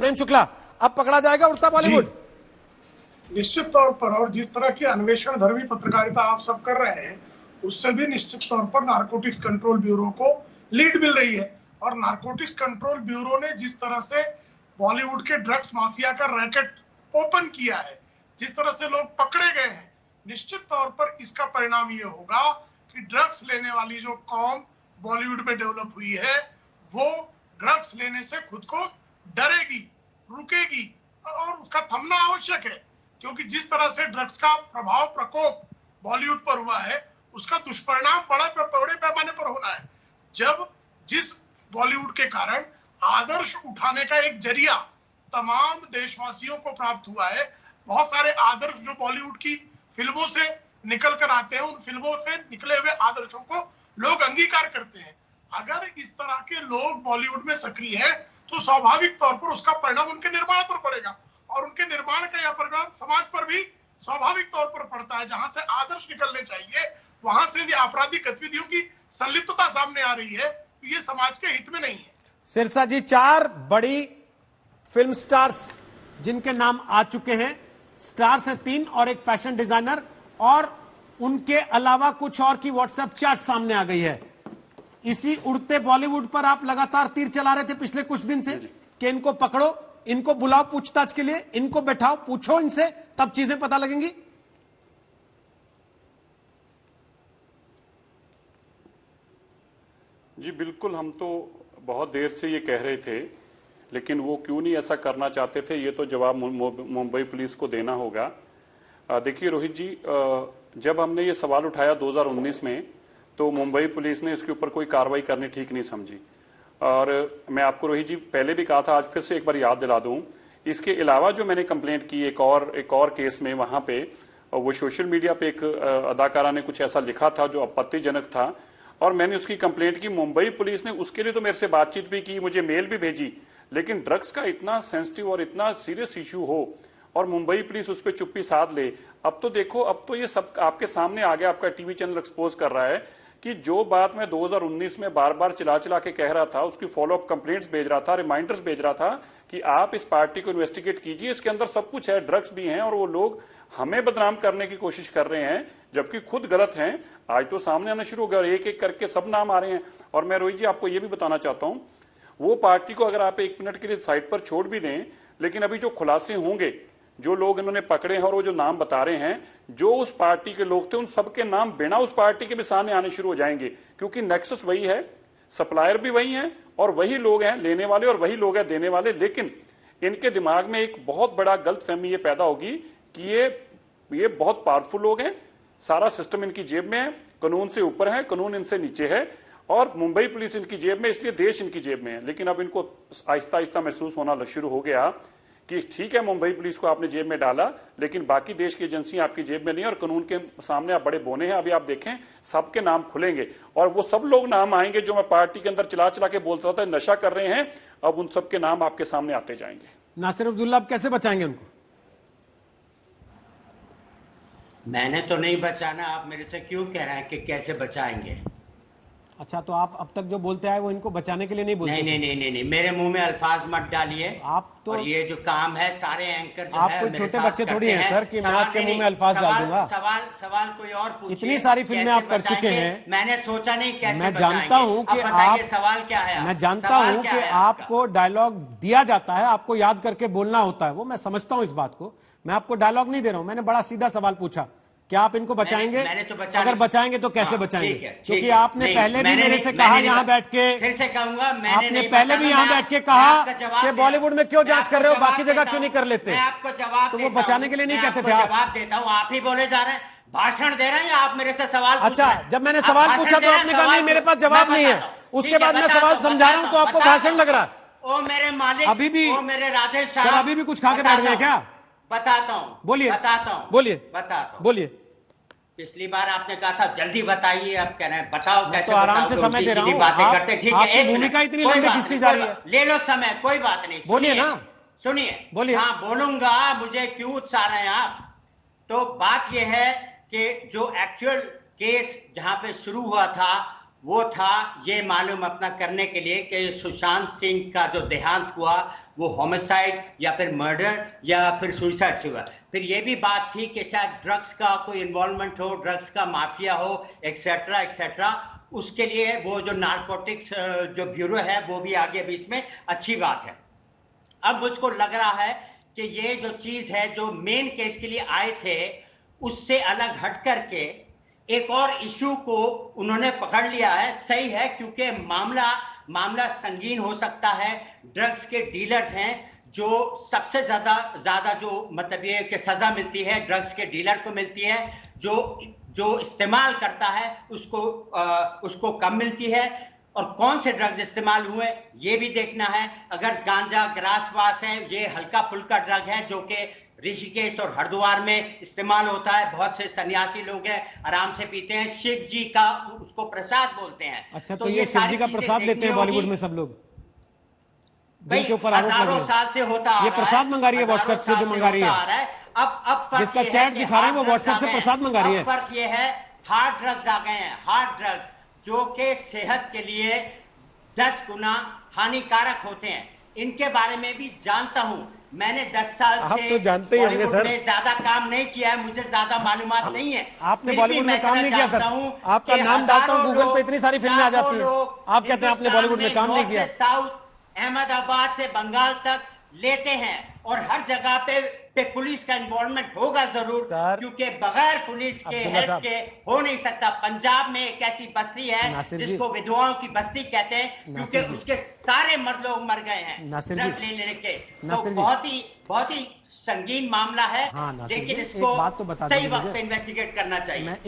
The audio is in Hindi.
प्रेम शुक्ला, अब पकड़ा जाएगा उड़ता बॉलीवुड? निश्चित तौर पर, और जिस तरह की अन्वेषण धर्मी पत्रकारिता आप सब कर रहे हैं, उससे भी निश्चित तौर पर नारकोटिक्स कंट्रोल ब्यूरो को लीड मिल रही है। और नारकोटिक्स कंट्रोल ब्यूरो ने जिस तरह से बॉलीवुड के ड्रग्स माफिया का रैकेट ओपन किया है, जिस तरह से लोग पकड़े गए हैं, निश्चित तौर पर इसका परिणाम ये होगा कि ड्रग्स लेने वाली जो कौम बॉलीवुड में डेवलप हुई है, वो ड्रग्स लेने से खुद को डरेगी, रुकेगी, और उसका थमना आवश्यक है। क्योंकि जिस तरह से ड्रग्स का प्रभाव प्रकोप बॉलीवुड पर हुआ है, उसका दुष्परिणाम बड़े पैमाने पर होना है। जब जिस बॉलीवुड के कारण आदर्श उठाने का एक जरिया तमाम देशवासियों को प्राप्त हुआ है, बहुत सारे आदर्श जो बॉलीवुड की फिल्मों से निकल कर आते हैं, उन फिल्मों से निकले हुए आदर्शों को लोग अंगीकार करते हैं। अगर इस तरह के लोग बॉलीवुड में सक्रिय हैं, तो स्वाभाविक तौर पर उसका परिणाम उनके निर्माण पर पड़ेगा, और उनके निर्माण का यह परिणाम समाज पर भी स्वाभाविक तौर पर पड़ता है। जहां से आदर्श निकलने चाहिए, वहां से यदि आपराधिक गतिविधियों की संलिप्तता सामने आ रही है, तो ये समाज के हित में नहीं है। सिरसा जी, 4 बड़ी फिल्म स्टार्स जिनके नाम आ चुके हैं, स्टार्स हैं 3 और एक फैशन डिजाइनर, और उनके अलावा कुछ और की व्हाट्सएप चैट सामने आ गई है। इसी उड़ते बॉलीवुड पर आप लगातार तीर चला रहे थे पिछले कुछ दिन से कि इनको पकड़ो, इनको बुलाओ पूछताछ के लिए, इनको बैठाओ, पूछो इनसे, तब चीजें पता लगेंगी। जी बिल्कुल, हम तो बहुत देर से ये कह रहे थे, लेकिन वो क्यों नहीं ऐसा करना चाहते थे, ये तो जवाब मुंबई पुलिस को देना होगा। देखिए रोहित जी, जब हमने ये सवाल उठाया 2019 में, तो मुंबई पुलिस ने इसके ऊपर कोई कार्रवाई करनी ठीक नहीं समझी। और मैं आपको रोहित जी पहले भी कहा था, आज फिर से एक बार याद दिला दूं, इसके अलावा जो मैंने कंप्लेंट की एक और केस में, वहां पे वो सोशल मीडिया पे एक अदाकारा ने कुछ ऐसा लिखा था जो आपत्तिजनक था, और मैंने उसकी कंप्लेंट की। मुंबई पुलिस ने उसके लिए तो मेरे से बातचीत भी की, मुझे मेल भी भेजी, लेकिन ड्रग्स का इतना सेंसिटिव और इतना सीरियस इश्यू हो और मुंबई पुलिस उस पर चुप्पी साध ले। अब तो देखो, अब तो ये सब आपके सामने आ गया, आपका टीवी चैनल एक्सपोज कर रहा है कि जो बात मैं 2019 में बार बार चिल्ला चिल्ला के कह रहा था, उसकी फॉलोअप कंप्लेंट्स भेज रहा था, रिमाइंडर्स भेज रहा था कि आप इस पार्टी को इन्वेस्टिगेट कीजिए, इसके अंदर सब कुछ है, ड्रग्स भी हैं, और वो लोग हमें बदनाम करने की कोशिश कर रहे हैं जबकि खुद गलत हैं। आज तो सामने आना शुरू हो गया, एक एक करके सब नाम आ रहे हैं। और मैं रोहित जी आपको ये भी बताना चाहता हूं, वो पार्टी को अगर आप 1 मिनट के लिए साइड पर छोड़ भी दें, लेकिन अभी जो खुलासे होंगे, जो लोग इन्होंने पकड़े हैं और वो जो नाम बता रहे हैं, जो उस पार्टी के लोग थे, उन सबके नाम बिना उस पार्टी के भी सामने आने शुरू हो जाएंगे, क्योंकि नेक्सस वही है, सप्लायर भी वही है, और वही लोग हैं लेने वाले और वही लोग हैं देने वाले। लेकिन इनके दिमाग में एक बहुत बड़ा गलतफहमी ये पैदा होगी कि ये बहुत पावरफुल लोग हैं, सारा सिस्टम इनकी जेब में है, कानून से ऊपर है, कानून इनसे नीचे है, और मुंबई पुलिस इनकी जेब में, इसलिए देश इनकी जेब में है। लेकिन अब इनको आहिस्ता आहिस्ता महसूस होना शुरू हो गया कि ठीक है, मुंबई पुलिस को आपने जेब में डाला, लेकिन बाकी देश की एजेंसियां आपकी जेब में नहीं, और कानून के सामने आप बड़े बोने हैं। अभी आप देखें, सबके नाम खुलेंगे, और वो सब लोग नाम आएंगे जो मैं पार्टी के अंदर चिल्ला चिल्ला के बोलता था नशा कर रहे हैं, अब उन सबके नाम आपके सामने आते जाएंगे। नासिर अब्दुल्ला, अब कैसे बचाएंगे उनको? मैंने तो नहीं बचाना, आप मेरे से क्यों कह रहे हैं कि कैसे बचाएंगे? अच्छा, तो आप अब तक जो बोलते आए वो इनको बचाने के लिए नहीं बोलते? नहीं, मेरे मुंह में अल्फाज मत डालिए। आप तो, और ये जो काम है सारे एंकर जो आप है, कोई छोटे बच्चे थोड़ी हैं सर कि मैं आपके मुंह में अल्फाज डाल दूंगा। सवाल कोई और पूछिए। इतनी सारी फिल्में आप कर चुके हैं, मैंने सोचा नहीं कैसे मैं जानता हूं कि आप, सवाल क्या है? मैं जानता हूं कि आपको डायलॉग दिया जाता है, आपको याद करके बोलना होता है, वो मैं समझता हूं इस बात को। मैं आपको डायलॉग नहीं दे रहा हूं, मैंने बड़ा सीधा सवाल पूछा, क्या आप इनको बचाएंगे? अगर बचाएंगे तो कैसे बचाएंगे? क्योंकि आपने पहले भी मेरे से कहा यहाँ बैठ के, फिर से कहूंगा, आपने पहले भी यहाँ बैठ के कहा कि बॉलीवुड में क्यों जांच कर रहे हो, बाकी जगह क्यों नहीं कर लेते? आपको जवाब, तो वो बचाने के लिए नहीं कहते थे आप? जवाब देता हूँ, आप ही बोले जा रहे हैं, भाषण दे रहे हैं, या आप मेरे से सवाल? अच्छा, जब मैंने सवाल पूछा तो आपने कहा नहीं मेरे पास जवाब नहीं है, उसके बाद मैं सवाल समझा रहा हूँ तो आपको भाषण लग रहा है। ओ मेरे मालिक, अभी भी, मेरे राधे श्याम, सर अभी भी कुछ खा के बैठ गए क्या? बताता हूँ, बोलिए, बताता हूँ, बताता हूँ, बोलिए। पिछली बार आपने कहा था जल्दी बताइए, अब कह रहे हैं बताओ कैसे? तो आराम से समय दे रहा हूं, बातें करते, ठीक है, एक भूमिका इतनी लंबी खिंचती जा रही है, ले लो समय, कोई बात नहीं, बोलिए ना, सुनिए, बोलिए। हाँ बोलूंगा, मुझे क्यों उत्साह रहे हैं आप? तो बात यह है कि जो एक्चुअल केस जहां पे शुरू हुआ था, वो था ये मालूम अपना करने के लिए कि सुशांत सिंह का जो देहांत हुआ वो होमिसाइड या फिर मर्डर या फिर सुसाइड से हुआ। फिर ये भी बात थी कि शायद ड्रग्स का कोई इन्वॉल्वमेंट हो, ड्रग्स का माफिया हो, एक्सेट्रा एक्सेट्रा। उसके लिए वो जो नारकोटिक्स जो ब्यूरो है वो भी आगे बीच में अच्छी बात है। अब मुझको लग रहा है कि ये जो चीज है जो मेन केस के लिए आए थे उससे अलग हट करके एक और इशू को उन्होंने पकड़ लिया है। सही है, क्योंकि मामला संगीन हो सकता है। ड्रग्स के डीलर्स हैं जो सबसे ज्यादा जो मतलब ये कि सजा मिलती है ड्रग्स के डीलर को मिलती है, जो इस्तेमाल करता है उसको कम मिलती है। और कौन से ड्रग्स इस्तेमाल हुए ये भी देखना है। अगर गांजा ग्रास वास है, ये हल्का फुल्का ड्रग है जो कि ऋषिकेश और हरिद्वार में इस्तेमाल होता है। बहुत से सन्यासी लोग हैं आराम से पीते हैं, शिव जी का उसको प्रसाद बोलते हैं। अच्छा, तो ये शिव जी का प्रसाद लेते हैं बॉलीवुड में सब लोग, जिनके ऊपर आरोप लग रहे हैं। साल से होता आ रहा है। ये प्रसाद मंगा रही है व्हाट्सएप से, जो मंगा रही है। अब जिसका चैट दिखा रहे हैं वो व्हाट्सएप से प्रसाद मंगा रही है। फर्क ये है हार्ड ड्रग्स आ गए हैं, हार्ड ड्रग्स जो कि सेहत के लिए 10 गुना हानिकारक होते हैं। इनके बारे में भी जानता हूं। मैंने 10 साल से तो जानते ही होंगे सर, में ज्यादा काम नहीं किया है, मुझे ज्यादा मालूमात नहीं है। आपने बॉलीवुड में काम नहीं किया सर। आपका नाम डालता हूं गूगल पे, इतनी सारी फिल्में आ जाती हैं। आप कहते हैं आपने बॉलीवुड में काम नहीं किया। साउथ अहमदाबाद से बंगाल तक लेते हैं और हर जगह पे पुलिस का इन्वॉल्वमेंट होगा जरूर, क्योंकि बगैर पुलिस के हेल्प के हो नहीं सकता। पंजाब में एक ऐसी बस्ती है जिसको विधवाओं की बस्ती कहते हैं, क्योंकि उसके सारे मर्द लोग मर गए हैं ड्रग्स ले लेने के। तो बहुत ही संगीन मामला है, लेकिन इसको सही वक्त पे इन्वेस्टिगेट करना चाहिए।